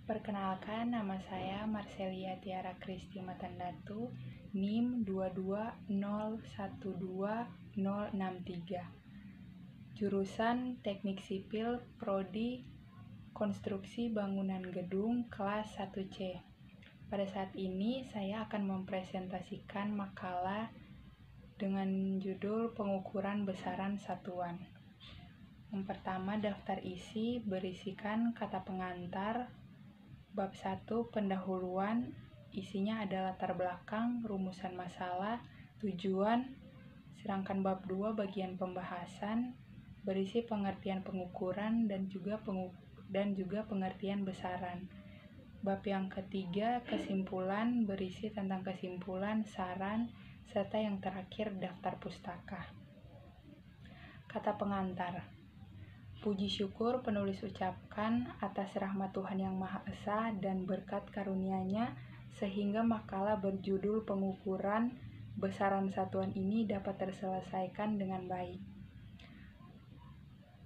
Perkenalkan, nama saya Marcelia Tiara Kristi Matandatu, NIM 220120063. Jurusan Teknik Sipil Prodi Konstruksi Bangunan Gedung kelas 1C. Pada saat ini saya akan mempresentasikan makalah dengan judul Pengukuran Besaran Satuan. Yang pertama, daftar isi berisikan kata pengantar. Bab 1 pendahuluan, isinya ada latar belakang, rumusan masalah, tujuan. Sedangkan bab 2 bagian pembahasan berisi pengertian pengukuran dan juga pengertian besaran. Bab yang ketiga kesimpulan berisi tentang kesimpulan, saran, serta yang terakhir daftar pustaka. Kata pengantar. Puji syukur penulis ucapkan atas rahmat Tuhan Yang Maha Esa dan berkat karunia-Nya sehingga makalah berjudul Pengukuran Besaran Satuan ini dapat terselesaikan dengan baik.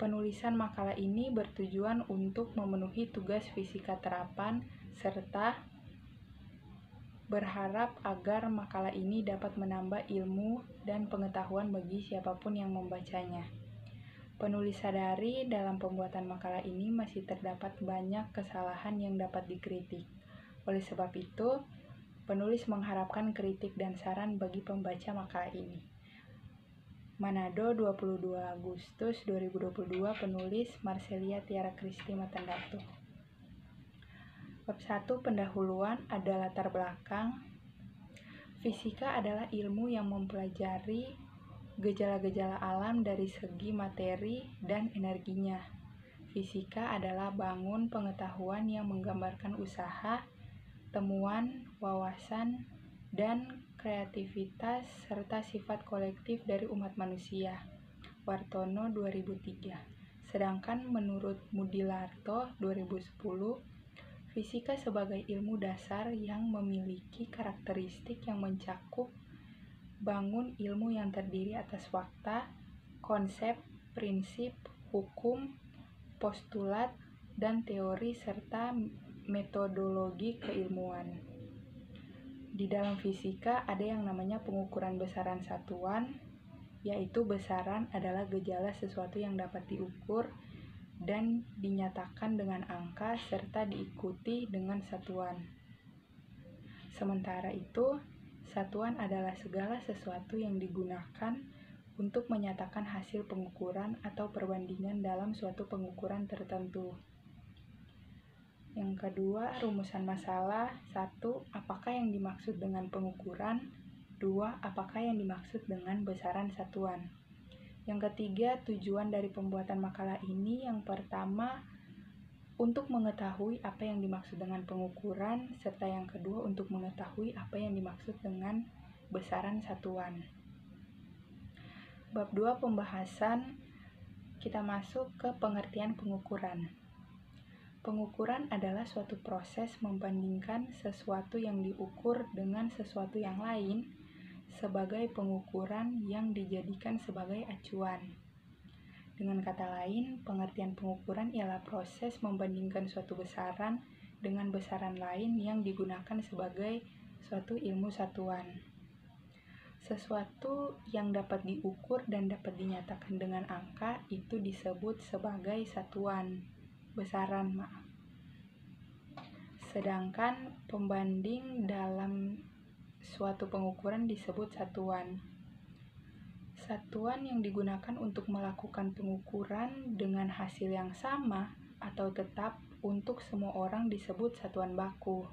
Penulisan makalah ini bertujuan untuk memenuhi tugas fisika terapan serta berharap agar makalah ini dapat menambah ilmu dan pengetahuan bagi siapapun yang membacanya. Penulis sadari dalam pembuatan makalah ini masih terdapat banyak kesalahan yang dapat dikritik. Oleh sebab itu, penulis mengharapkan kritik dan saran bagi pembaca makalah ini. Manado, 22 Agustus 2022, penulis Marcelia Tiara Kristi Matandatu. Bab 1 pendahuluan ada latar belakang. Fisika adalah ilmu yang mempelajari gejala-gejala alam dari segi materi dan energinya. Fisika adalah bangun pengetahuan yang menggambarkan usaha, temuan, wawasan, dan kreativitas serta sifat kolektif dari umat manusia. Wartono 2003. Sedangkan menurut Mudilarto 2010, fisika sebagai ilmu dasar yang memiliki karakteristik yang mencakup bangun ilmu yang terdiri atas fakta, konsep, prinsip, hukum, postulat, dan teori serta metodologi keilmuan. Di dalam fisika ada yang namanya pengukuran besaran satuan, yaitu besaran adalah gejala sesuatu yang dapat diukur dan dinyatakan dengan angka serta diikuti dengan satuan. Sementara itu, satuan adalah segala sesuatu yang digunakan untuk menyatakan hasil pengukuran atau perbandingan dalam suatu pengukuran tertentu. Yang kedua, rumusan masalah. 1. Apakah yang dimaksud dengan pengukuran? 2. Apakah yang dimaksud dengan besaran satuan? Yang ketiga, tujuan dari pembuatan makalah ini. Yang pertama, untuk mengetahui apa yang dimaksud dengan pengukuran, serta yang kedua untuk mengetahui apa yang dimaksud dengan besaran satuan. Bab 2 pembahasan, kita masuk ke pengertian pengukuran. Pengukuran adalah suatu proses membandingkan sesuatu yang diukur dengan sesuatu yang lain sebagai pengukuran yang dijadikan sebagai acuan. Dengan kata lain, pengertian pengukuran ialah proses membandingkan suatu besaran dengan besaran lain yang digunakan sebagai suatu ilmu satuan. Sesuatu yang dapat diukur dan dapat dinyatakan dengan angka itu disebut sebagai satuan, besaran, Sedangkan pembanding dalam suatu pengukuran disebut satuan. Satuan yang digunakan untuk melakukan pengukuran dengan hasil yang sama atau tetap untuk semua orang disebut satuan baku.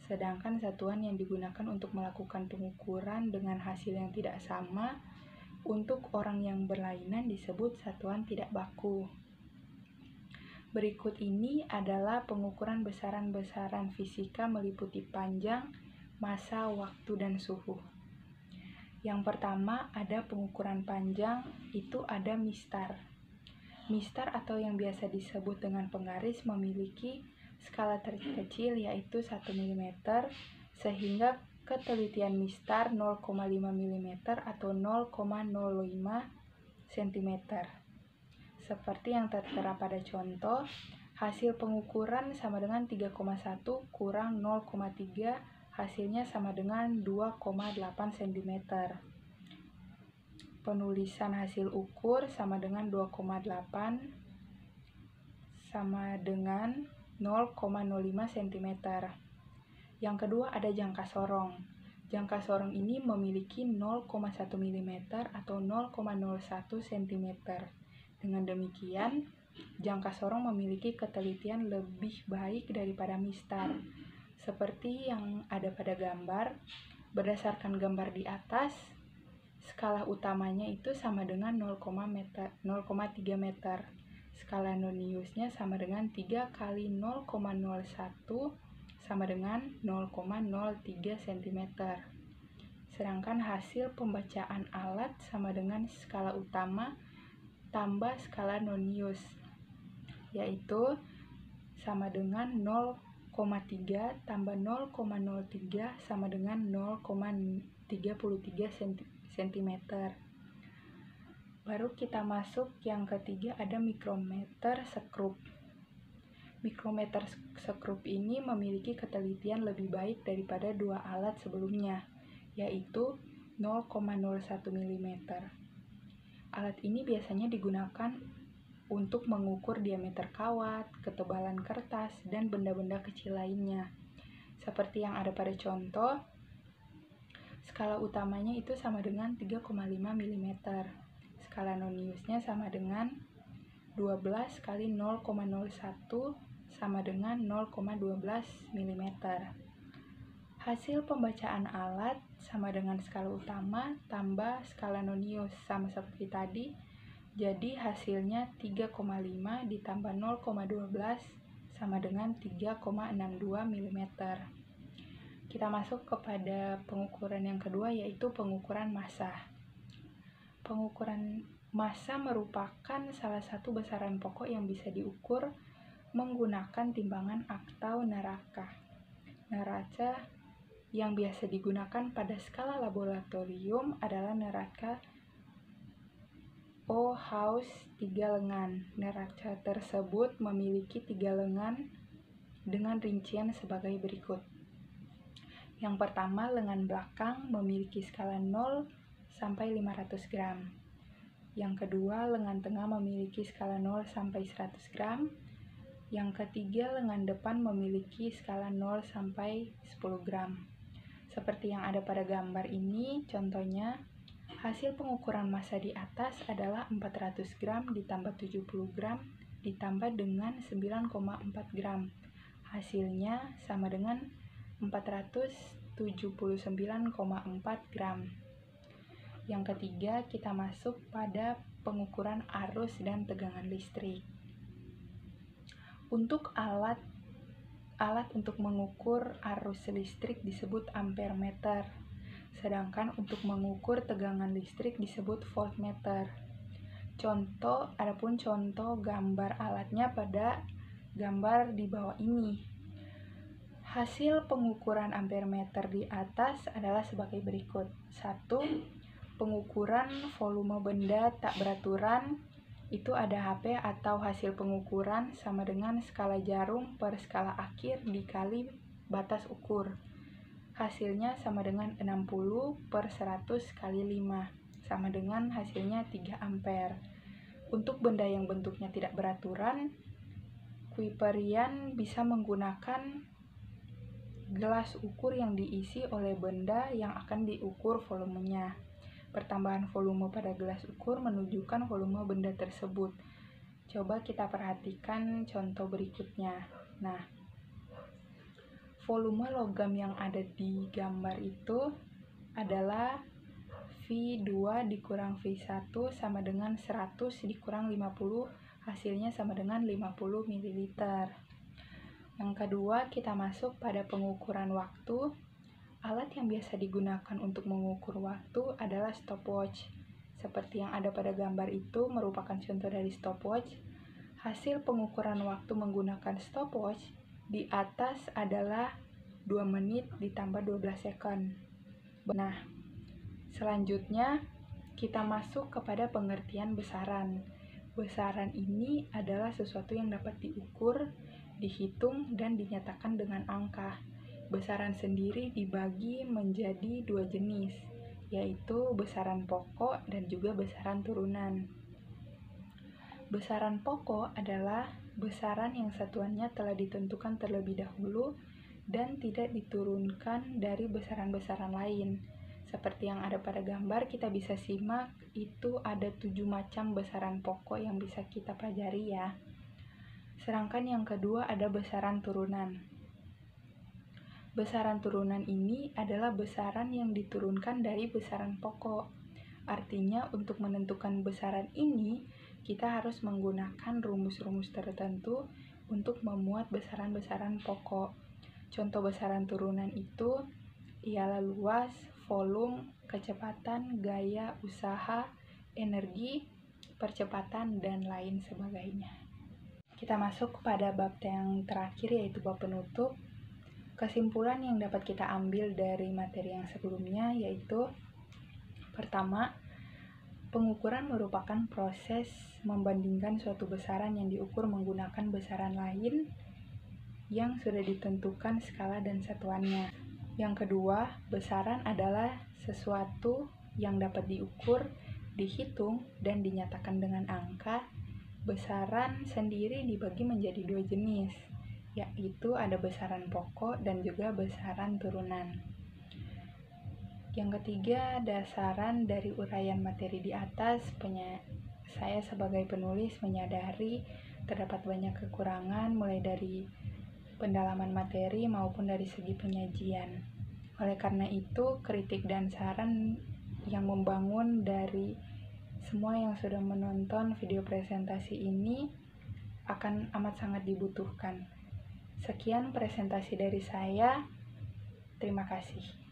Sedangkan satuan yang digunakan untuk melakukan pengukuran dengan hasil yang tidak sama untuk orang yang berlainan disebut satuan tidak baku. Berikut ini adalah pengukuran besaran-besaran fisika meliputi panjang, massa, waktu, dan suhu. Yang pertama ada pengukuran panjang, itu ada mistar. Mistar atau yang biasa disebut dengan penggaris memiliki skala terkecil yaitu 1 mm, sehingga ketelitian mistar 0,5 mm atau 0,05 cm. Seperti yang tertera pada contoh, Hasil pengukuran sama dengan 3,1 kurang 0,3, hasilnya sama dengan 2,8 cm. Penulisan hasil ukur sama dengan 2,8 sama dengan 0,05 cm. Yang kedua ada jangka sorong. Jangka sorong ini memiliki 0,1 mm atau 0,01 cm. Dengan demikian, jangka sorong memiliki ketelitian lebih baik daripada mistar. Seperti yang ada pada gambar, berdasarkan gambar di atas, skala utamanya itu sama dengan 0,3 meter. Skala noniusnya sama dengan 3 kali 0,01 sama dengan 0,03 cm. Sedangkan hasil pembacaan alat sama dengan skala utama tambah skala nonius, yaitu sama dengan 0,3 tambah 0,03 sama dengan 0,33 cm. Baru kita masuk yang ketiga, ada mikrometer sekrup. Mikrometer sekrup ini memiliki ketelitian lebih baik daripada dua alat sebelumnya, yaitu 0,01 mm. Alat ini biasanya digunakan untuk mengukur diameter kawat, ketebalan kertas, dan benda-benda kecil lainnya. Seperti yang ada pada contoh, skala utamanya itu sama dengan 3,5 mm. Skala noniusnya sama dengan 12 kali 0,01 sama dengan 0,12 mm. Hasil pembacaan alat sama dengan skala utama tambah skala nonius, sama seperti tadi. Jadi hasilnya 3,5 ditambah 0,12 sama dengan 3,62 mm. Kita masuk kepada pengukuran yang kedua, yaitu pengukuran massa. Pengukuran massa merupakan salah satu besaran pokok yang bisa diukur menggunakan timbangan atau neraca. Neraca yang biasa digunakan pada skala laboratorium adalah neraca Ohaus 3 lengan. Neraca tersebut memiliki 3 lengan dengan rincian sebagai berikut. Yang pertama, lengan belakang memiliki skala 0 sampai 500 gram. Yang kedua, lengan tengah memiliki skala 0 sampai 100 gram. Yang ketiga, lengan depan memiliki skala 0 sampai 10 gram. Seperti yang ada pada gambar ini, contohnya, hasil pengukuran massa di atas adalah 400 gram ditambah 70 gram ditambah dengan 9,4 gram. Hasilnya sama dengan 479,4 gram. Yang ketiga, kita masuk pada pengukuran arus dan tegangan listrik. Untuk alat untuk mengukur arus listrik disebut ampere meter, sedangkan untuk mengukur tegangan listrik disebut voltmeter. Adapun contoh gambar alatnya pada gambar di bawah ini. Hasil pengukuran ampere meter di atas adalah sebagai berikut. 1. Pengukuran volume benda tak beraturan, itu ada HP atau hasil pengukuran sama dengan skala jarum per skala akhir dikali batas ukur. Hasilnya sama dengan 60 per 100 kali 5, sama dengan hasilnya 3 ampere. Untuk benda yang bentuknya tidak beraturan, Kuiperian bisa menggunakan gelas ukur yang diisi oleh benda yang akan diukur volumenya. Pertambahan volume pada gelas ukur menunjukkan volume benda tersebut. Coba kita perhatikan contoh berikutnya. Nah, volume logam yang ada di gambar itu adalah V2 dikurang V1 sama dengan 100 dikurang 50, hasilnya sama dengan 50 ml. Yang kedua, kita masuk pada pengukuran waktu. Alat yang biasa digunakan untuk mengukur waktu adalah stopwatch. Seperti yang ada pada gambar itu merupakan contoh dari stopwatch. Hasil pengukuran waktu menggunakan stopwatch di atas adalah 2 menit ditambah 12 second. Nah, selanjutnya kita masuk kepada pengertian besaran. Besaran ini adalah sesuatu yang dapat diukur, dihitung, dan dinyatakan dengan angka. Besaran sendiri dibagi menjadi dua jenis, yaitu besaran pokok dan juga besaran turunan. Besaran pokok adalah besaran yang satuannya telah ditentukan terlebih dahulu dan tidak diturunkan dari besaran-besaran lain. Seperti yang ada pada gambar, kita bisa simak itu ada 7 macam besaran pokok yang bisa kita pelajari ya. Sedangkan yang kedua ada besaran turunan. Besaran turunan ini adalah besaran yang diturunkan dari besaran pokok. Artinya untuk menentukan besaran ini, kita harus menggunakan rumus-rumus tertentu untuk memuat besaran-besaran pokok. Contoh besaran turunan itu ialah luas, volume, kecepatan, gaya, usaha, energi, percepatan, dan lain sebagainya. Kita masuk pada bab yang terakhir, yaitu bab penutup. Kesimpulan yang dapat kita ambil dari materi yang sebelumnya yaitu: pertama, pengukuran merupakan proses membandingkan suatu besaran yang diukur menggunakan besaran lain yang sudah ditentukan skala dan satuannya. Yang kedua, besaran adalah sesuatu yang dapat diukur, dihitung, dan dinyatakan dengan angka. Besaran sendiri dibagi menjadi dua jenis, yaitu ada besaran pokok dan juga besaran turunan. Yang ketiga, dasaran dari uraian materi di atas, saya sebagai penulis menyadari terdapat banyak kekurangan mulai dari pendalaman materi maupun dari segi penyajian. Oleh karena itu, kritik dan saran yang membangun dari semua yang sudah menonton video presentasi ini akan amat sangat dibutuhkan. Sekian presentasi dari saya. Terima kasih.